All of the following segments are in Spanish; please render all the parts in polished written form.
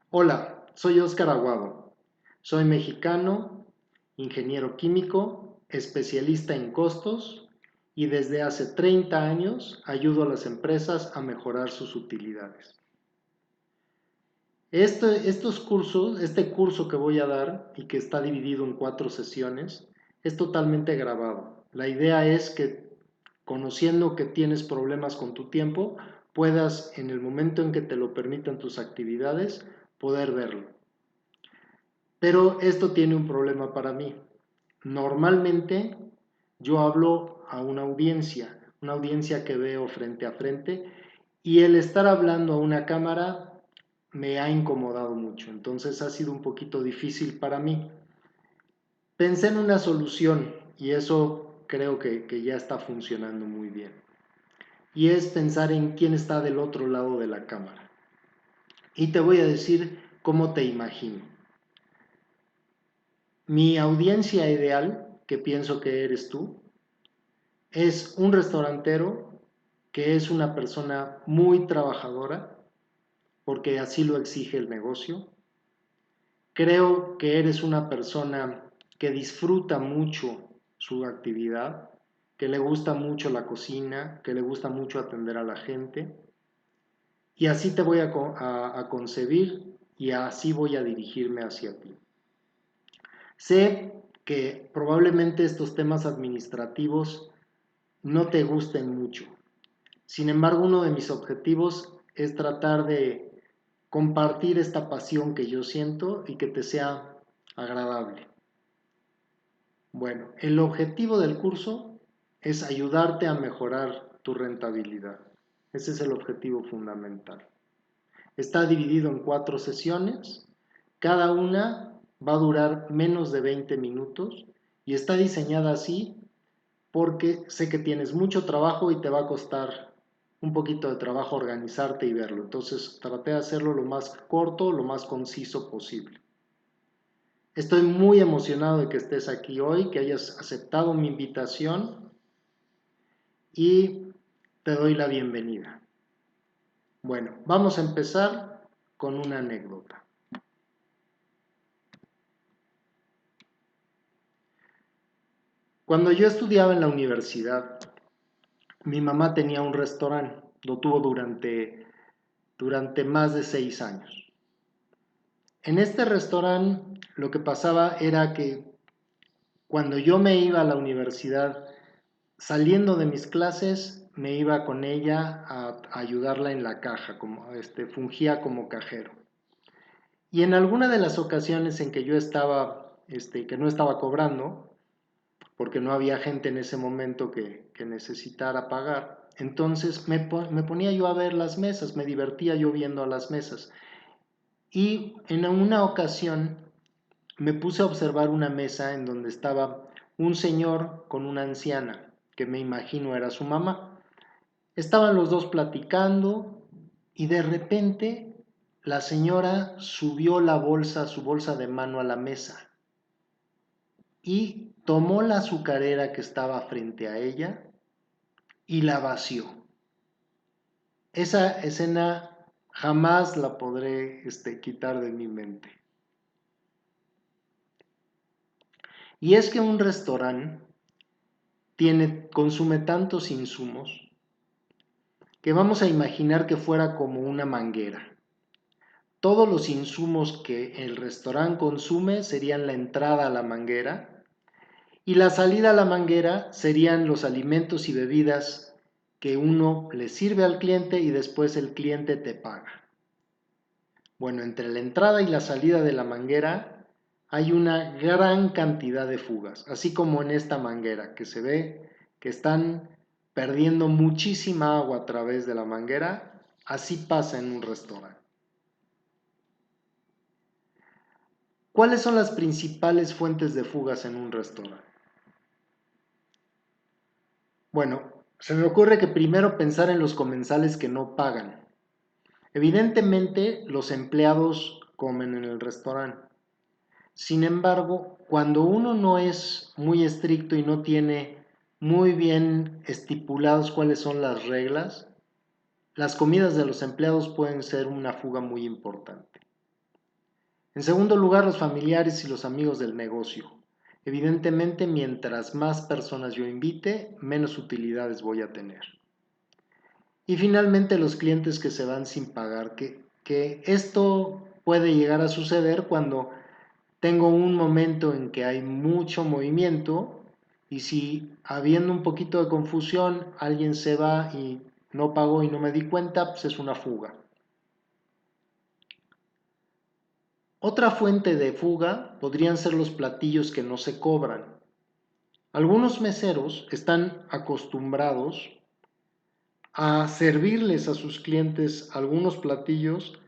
Hola, soy Óscar Aguado. Soy mexicano, ingeniero químico, especialista en costos y desde hace 30 años ayudo a las empresas a mejorar sus utilidades. Este curso que voy a dar y que está dividido en 4 sesiones, es totalmente grabado. La idea es que, conociendo que tienes problemas con tu tiempo, puedas, en el momento en que te lo permitan tus actividades, poder verlo. Pero esto tiene un problema para mí. Normalmente yo hablo a una audiencia que veo frente a frente, y el estar hablando a una cámara me ha incomodado mucho, entonces ha sido un poquito difícil para mí. Pensé en una solución y eso creo que ya está funcionando muy bien. Y es pensar en quién está del otro lado de la cámara. Y te voy a decir cómo te imagino. Mi audiencia ideal, que pienso que eres tú, es un restaurantero que es una persona muy trabajadora, porque así lo exige el negocio. Creo que eres una persona que disfruta mucho su actividad, que le gusta mucho la cocina, que le gusta mucho atender a la gente. Y así te voy a concebir y así voy a dirigirme hacia ti. Sé que probablemente estos temas administrativos no te gusten mucho. Sin embargo, uno de mis objetivos es tratar de compartir esta pasión que yo siento y que te sea agradable. Bueno, el objetivo del curso es ayudarte a mejorar tu rentabilidad. Ese es el objetivo fundamental. Está dividido en 4 sesiones. Cada una va a durar menos de 20 minutos y está diseñada así porque sé que tienes mucho trabajo y te va a costar un poquito de trabajo organizarte y verlo. Entonces traté de hacerlo lo más corto, lo más conciso posible. Estoy muy emocionado de que estés aquí hoy, que hayas aceptado mi invitación y te doy la bienvenida. Bueno, vamos a empezar con una anécdota. Cuando yo estudiaba en la universidad, mi mamá tenía un restaurante, lo tuvo durante más de 6 años. En este restaurante lo que pasaba era que cuando yo me iba a la universidad, saliendo de mis clases, me iba con ella a ayudarla en la caja, fungía como cajero. Y en alguna de las ocasiones en que yo estaba, que no estaba cobrando, porque no había gente en ese momento que necesitara pagar, entonces me ponía yo a ver las mesas, me divertía yo viendo a las mesas. Y en una ocasión me puse a observar una mesa en donde estaba un señor con una anciana, que me imagino era su mamá. Estaban los dos platicando y de repente la señora subió su bolsa de mano a la mesa y tomó la azucarera que estaba frente a ella y la vació. Esa escena jamás la podré quitar de mi mente. Y es que un restaurante consume tantos insumos que vamos a imaginar que fuera como una manguera. Todos los insumos que el restaurante consume serían la entrada a la manguera y la salida a la manguera serían los alimentos y bebidas que uno le sirve al cliente y después el cliente te paga. Bueno, entre la entrada y la salida de la manguera hay una gran cantidad de fugas, así como en esta manguera que se ve que están perdiendo muchísima agua a través de la manguera. Así pasa en un restaurante. ¿Cuáles son las principales fuentes de fugas en un restaurante? Bueno, se me ocurre que primero pensar en los comensales que no pagan. Evidentemente, los empleados comen en el restaurante. Sin embargo, cuando uno no es muy estricto y no tiene muy bien estipulados cuáles son las reglas, las comidas de los empleados pueden ser una fuga muy importante. En segundo lugar, los familiares y los amigos del negocio. Evidentemente, mientras más personas yo invite, menos utilidades voy a tener. Y finalmente, los clientes que se van sin pagar, que esto puede llegar a suceder cuando tengo un momento en que hay mucho movimiento y si habiendo un poquito de confusión alguien se va y no pagó y no me di cuenta, pues es una fuga. Otra fuente de fuga podrían ser los platillos que no se cobran. Algunos meseros están acostumbrados a servirles a sus clientes algunos platillos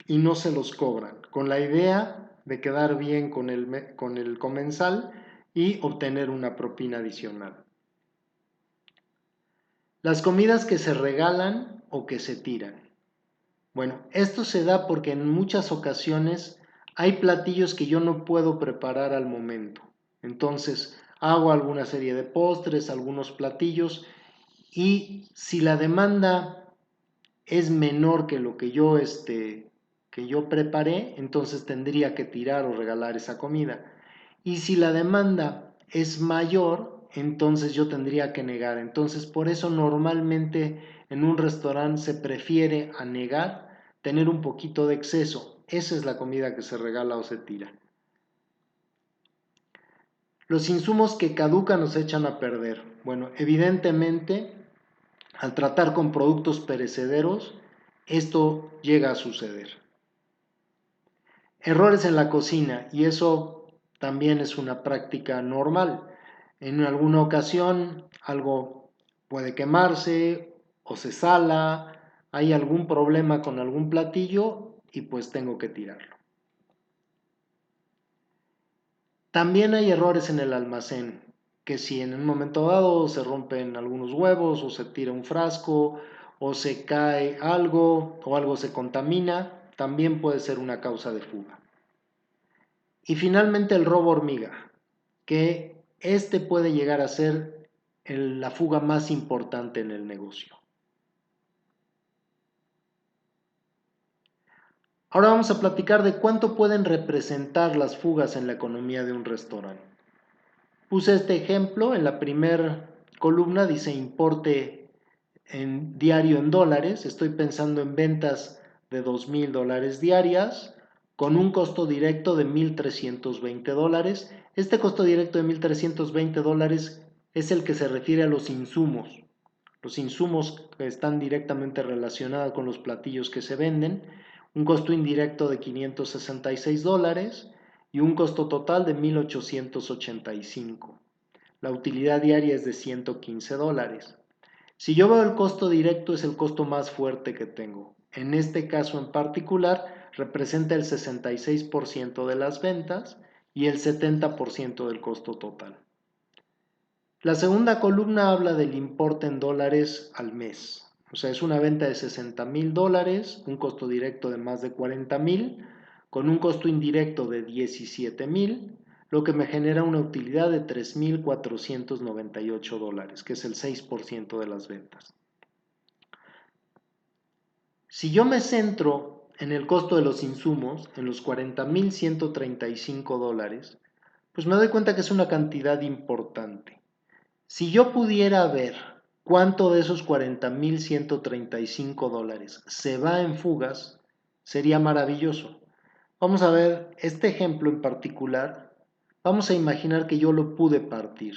y no se los cobran, con la idea de quedar bien con el comensal y obtener una propina adicional. Las comidas que se regalan o que se tiran. Bueno, esto se da porque en muchas ocasiones hay platillos que yo no puedo preparar al momento. Entonces, hago alguna serie de postres, algunos platillos, y si la demanda es menor que lo que yo preparé, entonces tendría que tirar o regalar esa comida. Y si la demanda es mayor, entonces yo tendría que negar. Entonces, por eso normalmente en un restaurante se prefiere a negar, tener un poquito de exceso. Esa es la comida que se regala o se tira. Los insumos que caducan o se echan a perder. Bueno, evidentemente, al tratar con productos perecederos, esto llega a suceder. Errores en la cocina, y eso también es una práctica normal. En alguna ocasión algo puede quemarse o se sala, hay algún problema con algún platillo y pues tengo que tirarlo. También hay errores en el almacén, que si en un momento dado se rompen algunos huevos o se tira un frasco o se cae algo o algo se contamina, también puede ser una causa de fuga. Y finalmente el robo hormiga, que este puede llegar a ser la fuga más importante en el negocio. Ahora vamos a platicar de cuánto pueden representar las fugas en la economía de un restaurante. Puse este ejemplo, en la primera columna dice importe en diario en dólares, estoy pensando en ventas de $2,000 diarias con un costo directo de $1,320. Este costo directo de $1,320 es el que se refiere a los insumos que están directamente relacionados con los platillos que se venden, un costo indirecto de $566 y un costo total de $1,885. La utilidad diaria es de $115. Si yo veo el costo directo, es el costo más fuerte que tengo. En este caso en particular, representa el 66% de las ventas y el 70% del costo total. La segunda columna habla del importe en dólares al mes. O sea, es una venta de $60,000, un costo directo de más de $40,000, con un costo indirecto de $17,000, lo que me genera una utilidad de $3,498, que es el 6% de las ventas. Si yo me centro en el costo de los insumos, en los $40,135, pues me doy cuenta que es una cantidad importante. Si yo pudiera ver cuánto de esos $40,135 se va en fugas, sería maravilloso. Vamos a ver este ejemplo en particular. Vamos a imaginar que yo lo pude partir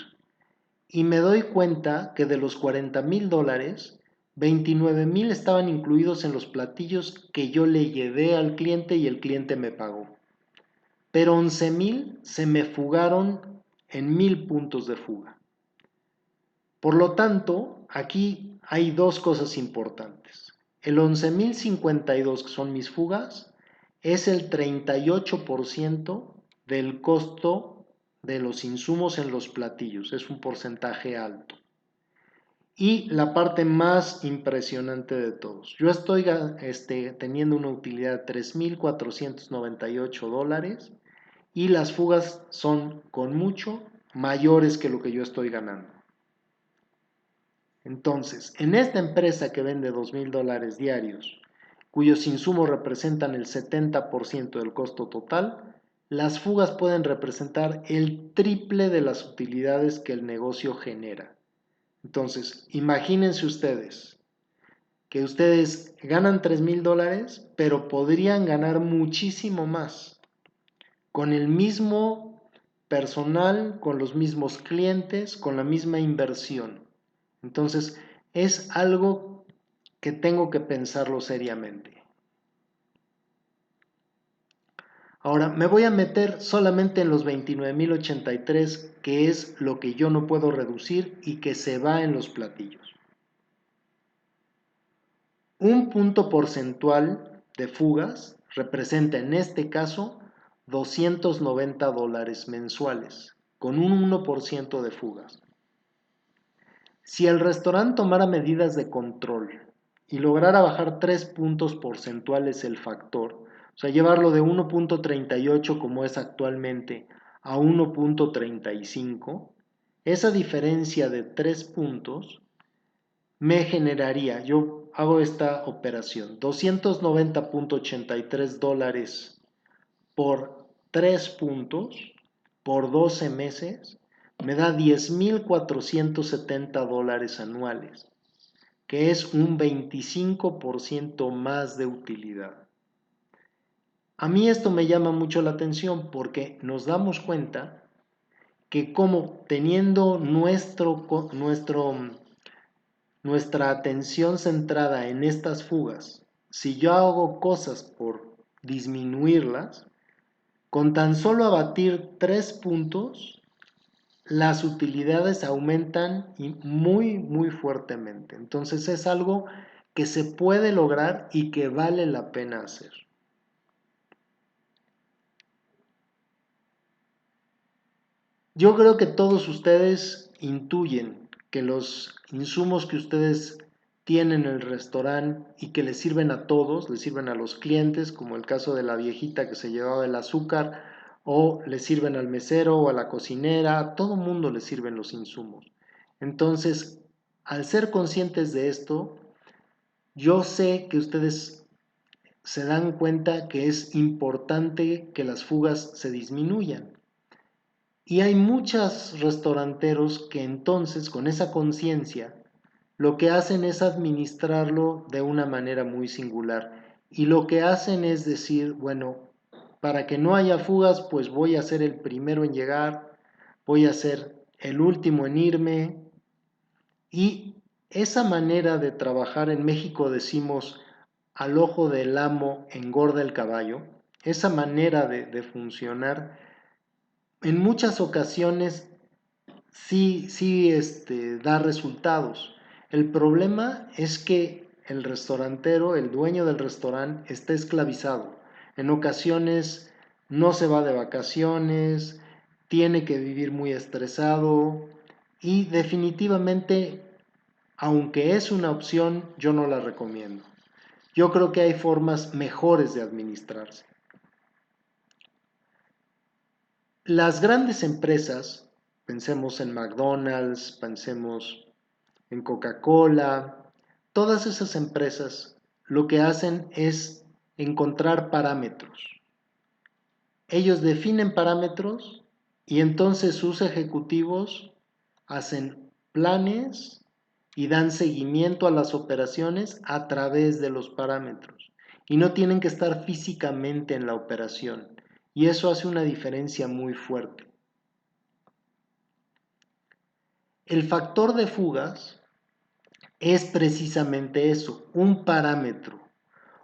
y me doy cuenta que de los $40,000, $29,000 estaban incluidos en los platillos que yo le llevé al cliente y el cliente me pagó. Pero $11,000 se me fugaron en 1,000 puntos de fuga. Por lo tanto, aquí hay dos cosas importantes. El 11,052, que son mis fugas, es el 38% del costo de los insumos en los platillos. Es un porcentaje alto. Y la parte más impresionante de todos. Yo estoy teniendo una utilidad de $3,498 y las fugas son con mucho mayores que lo que yo estoy ganando. Entonces, en esta empresa que vende $2,000 diarios, cuyos insumos representan el 70% del costo total, las fugas pueden representar el triple de las utilidades que el negocio genera. Entonces, imagínense ustedes que ustedes ganan $3,000, pero podrían ganar muchísimo más con el mismo personal, con los mismos clientes, con la misma inversión. Entonces, es algo que tengo que pensarlo seriamente. Ahora, me voy a meter solamente en los 29,083, que es lo que yo no puedo reducir y que se va en los platillos. Un punto porcentual de fugas representa en este caso $290 mensuales, con un 1% de fugas. Si el restaurante tomara medidas de control y lograra bajar 3 puntos porcentuales el factor, o sea, llevarlo de 1,38 como es actualmente a 1,35, esa diferencia de 3 puntos me generaría, yo hago esta operación, $290,83 por 3 puntos por 12 meses, me da $10,470 anuales, que es un 25% más de utilidad. A mí esto me llama mucho la atención porque nos damos cuenta que como teniendo nuestra atención centrada en estas fugas, si yo hago cosas por disminuirlas, con tan solo abatir 3 puntos, las utilidades aumentan muy, muy fuertemente. Entonces es algo que se puede lograr y que vale la pena hacer. Yo creo que todos ustedes intuyen que los insumos que ustedes tienen en el restaurante y que les sirven a todos, les sirven a los clientes, como el caso de la viejita que se llevaba el azúcar, o les sirven al mesero o a la cocinera, a todo mundo les sirven los insumos. Entonces, al ser conscientes de esto, yo sé que ustedes se dan cuenta que es importante que las fugas se disminuyan. Y hay muchos restauranteros que entonces, con esa conciencia, lo que hacen es administrarlo de una manera muy singular. Y lo que hacen es decir, bueno, para que no haya fugas, pues voy a ser el primero en llegar, voy a ser el último en irme. Y esa manera de trabajar, en México decimos, al ojo del amo engorda el caballo, esa manera de funcionar, en muchas ocasiones sí, da resultados. El problema es que el restaurantero, el dueño del restaurante, está esclavizado. En ocasiones no se va de vacaciones, tiene que vivir muy estresado y definitivamente, aunque es una opción, yo no la recomiendo. Yo creo que hay formas mejores de administrarse. Las grandes empresas, pensemos en McDonald's, pensemos en Coca-Cola, todas esas empresas lo que hacen es encontrar parámetros. Ellos definen parámetros y entonces sus ejecutivos hacen planes y dan seguimiento a las operaciones a través de los parámetros. Y no tienen que estar físicamente en la operación. Y eso hace una diferencia muy fuerte. El factor de fugas es precisamente eso, un parámetro,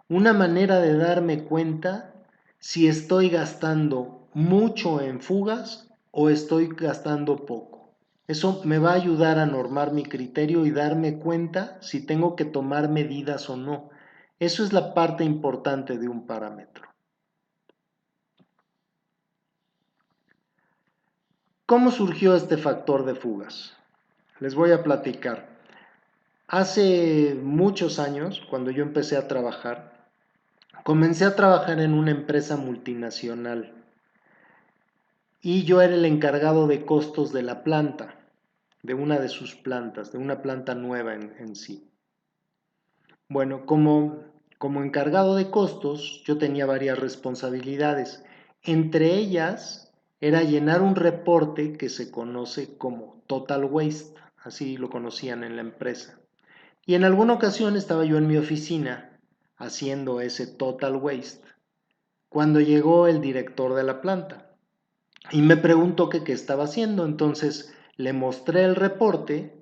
una manera de darme cuenta si estoy gastando mucho en fugas o estoy gastando poco. Eso me va a ayudar a normar mi criterio y darme cuenta si tengo que tomar medidas o no. Eso es la parte importante de un parámetro. ¿Cómo surgió este factor de fugas? Les voy a platicar. Hace muchos años, cuando yo empecé a trabajar, comencé a trabajar en una empresa multinacional y yo era el encargado de costos de la planta, de una de sus plantas, de una planta nueva en sí. Bueno, como encargado de costos, yo tenía varias responsabilidades. Entre ellas era llenar un reporte que se conoce como Total Waste, así lo conocían en la empresa. Y en alguna ocasión estaba yo en mi oficina haciendo ese Total Waste cuando llegó el director de la planta y me preguntó que qué estaba haciendo. Entonces le mostré el reporte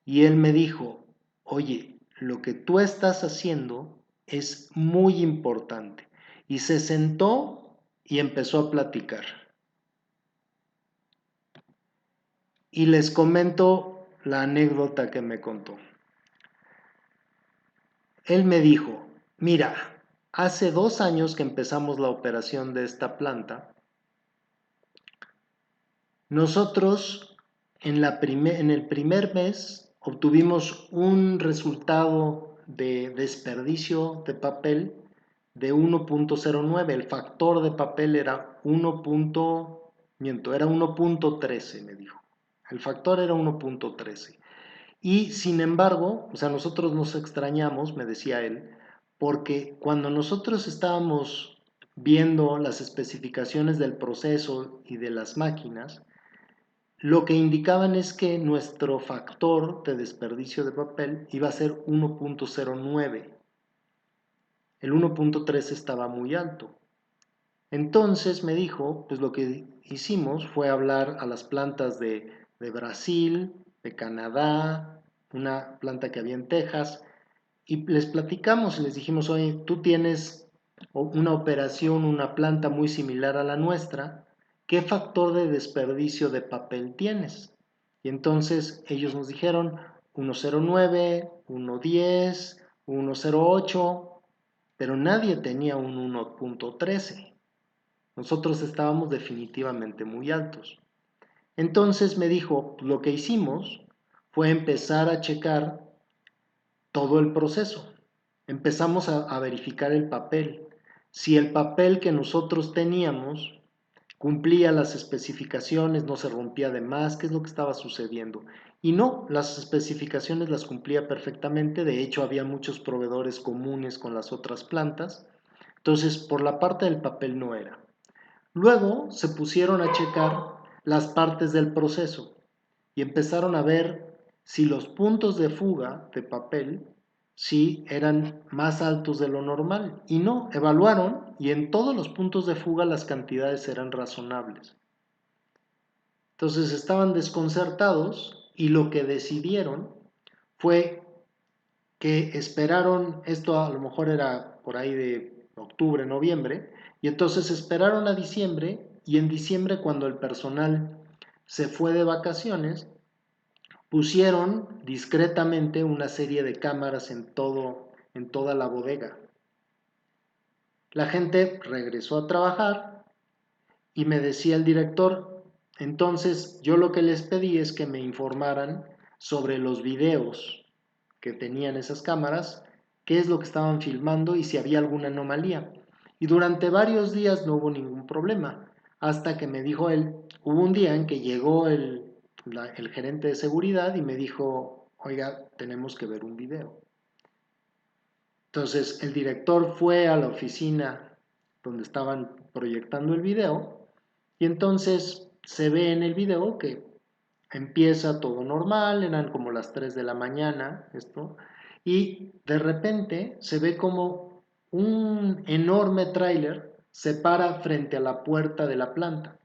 y él me dijo, oye, lo que tú estás haciendo es muy importante. Y se sentó y empezó a platicar. Y les comento la anécdota que me contó. Él me dijo, mira, hace 2 años que empezamos la operación de esta planta, nosotros en el primer mes obtuvimos un resultado de desperdicio de papel de 1.09. El factor de papel era 1.13, me dijo. El factor era 1.13. Y sin embargo, o sea, nosotros nos extrañamos, me decía él, porque cuando nosotros estábamos viendo las especificaciones del proceso y de las máquinas, lo que indicaban es que nuestro factor de desperdicio de papel iba a ser 1.09. El 1.3 estaba muy alto. Entonces me dijo, pues lo que hicimos fue hablar a las plantas de Brasil, de Canadá, una planta que había en Texas, y les platicamos, les dijimos, oye, tú tienes una operación, una planta muy similar a la nuestra, ¿qué factor de desperdicio de papel tienes? Y entonces ellos nos dijeron 1.09, 1.10, 1.08, pero nadie tenía un 1.13. Nosotros estábamos definitivamente muy altos. Entonces me dijo, lo que hicimos fue empezar a checar todo el proceso. Empezamos a verificar el papel. Si el papel que nosotros teníamos cumplía las especificaciones, no se rompía de más, qué es lo que estaba sucediendo. Y no, las especificaciones las cumplía perfectamente, de hecho había muchos proveedores comunes con las otras plantas, entonces por la parte del papel no era. Luego se pusieron a checar las partes del proceso y empezaron a ver si los puntos de fuga de papel si eran más altos de lo normal. Y no, evaluaron y en todos los puntos de fuga las cantidades eran razonables. Entonces estaban desconcertados y lo que decidieron fue que esperaron, esto a lo mejor era por ahí de octubre, noviembre, y entonces esperaron a diciembre y en diciembre cuando el personal se fue de vacaciones, pusieron discretamente una serie de cámaras en toda la bodega. La gente regresó a trabajar y me decía el director, entonces yo lo que les pedí es que me informaran sobre los videos que tenían esas cámaras, qué es lo que estaban filmando y si había alguna anomalía. Y durante varios días no hubo ningún problema, hasta que me dijo él, hubo un día en que llegó el gerente de seguridad y me dijo, oiga, tenemos que ver un video. Entonces el director fue a la oficina donde estaban proyectando el video y entonces se ve en el video que empieza todo normal, eran como las 3 de la mañana, esto, y de repente se ve como un enorme tráiler se para frente a la puerta de la planta.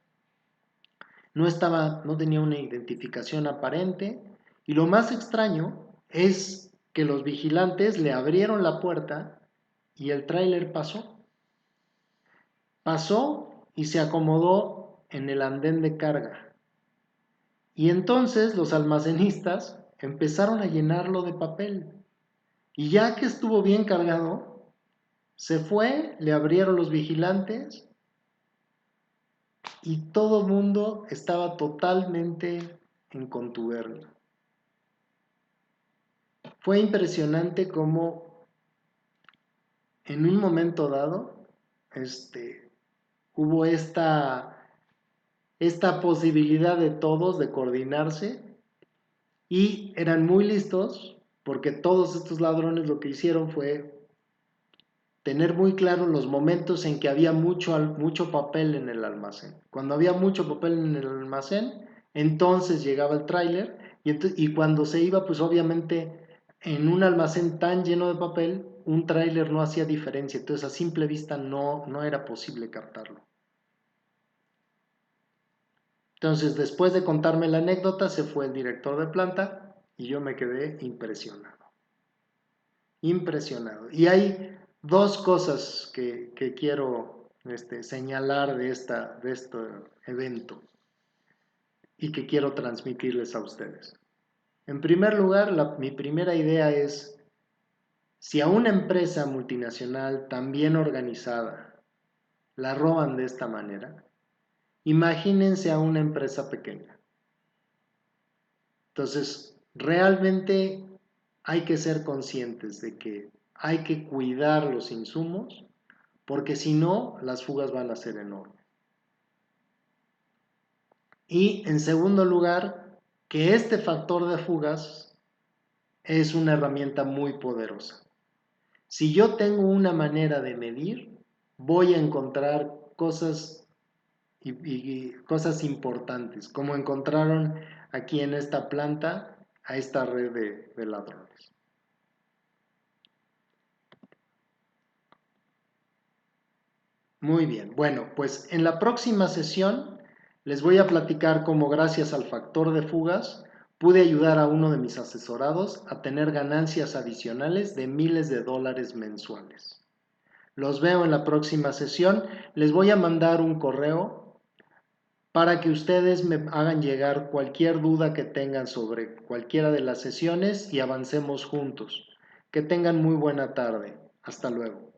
No tenía una identificación aparente y lo más extraño es que los vigilantes le abrieron la puerta y el tráiler pasó. Pasó y se acomodó en el andén de carga. Y entonces los almacenistas empezaron a llenarlo de papel. Y ya que estuvo bien cargado, se fue, le abrieron los vigilantes y todo el mundo estaba totalmente en contubernio. Fue impresionante cómo en un momento dado hubo esta posibilidad de todos de coordinarse y eran muy listos porque todos estos ladrones lo que hicieron fue tener muy claro los momentos en que había mucho papel en el almacén. Cuando había mucho papel en el almacén, entonces llegaba el tráiler y cuando se iba, pues obviamente en un almacén tan lleno de papel, un tráiler no hacía diferencia. Entonces a simple vista no era posible captarlo. Entonces, después de contarme la anécdota, se fue el director de planta y yo me quedé impresionado. Impresionado. Y hay dos cosas que quiero señalar de este evento y que quiero transmitirles a ustedes. En primer lugar, mi primera idea es, si a una empresa multinacional tan bien organizada la roban de esta manera, imagínense a una empresa pequeña. Entonces, realmente hay que ser conscientes de que hay que cuidar los insumos, porque si no, las fugas van a ser enormes. Y en segundo lugar, que este factor de fugas es una herramienta muy poderosa. Si yo tengo una manera de medir, voy a encontrar cosas y cosas importantes, como encontraron aquí en esta planta a esta red de ladrones. Muy bien, bueno, pues en la próxima sesión les voy a platicar cómo gracias al factor de fugas pude ayudar a uno de mis asesorados a tener ganancias adicionales de miles de dólares mensuales. Los veo en la próxima sesión. Les voy a mandar un correo para que ustedes me hagan llegar cualquier duda que tengan sobre cualquiera de las sesiones y avancemos juntos. Que tengan muy buena tarde. Hasta luego.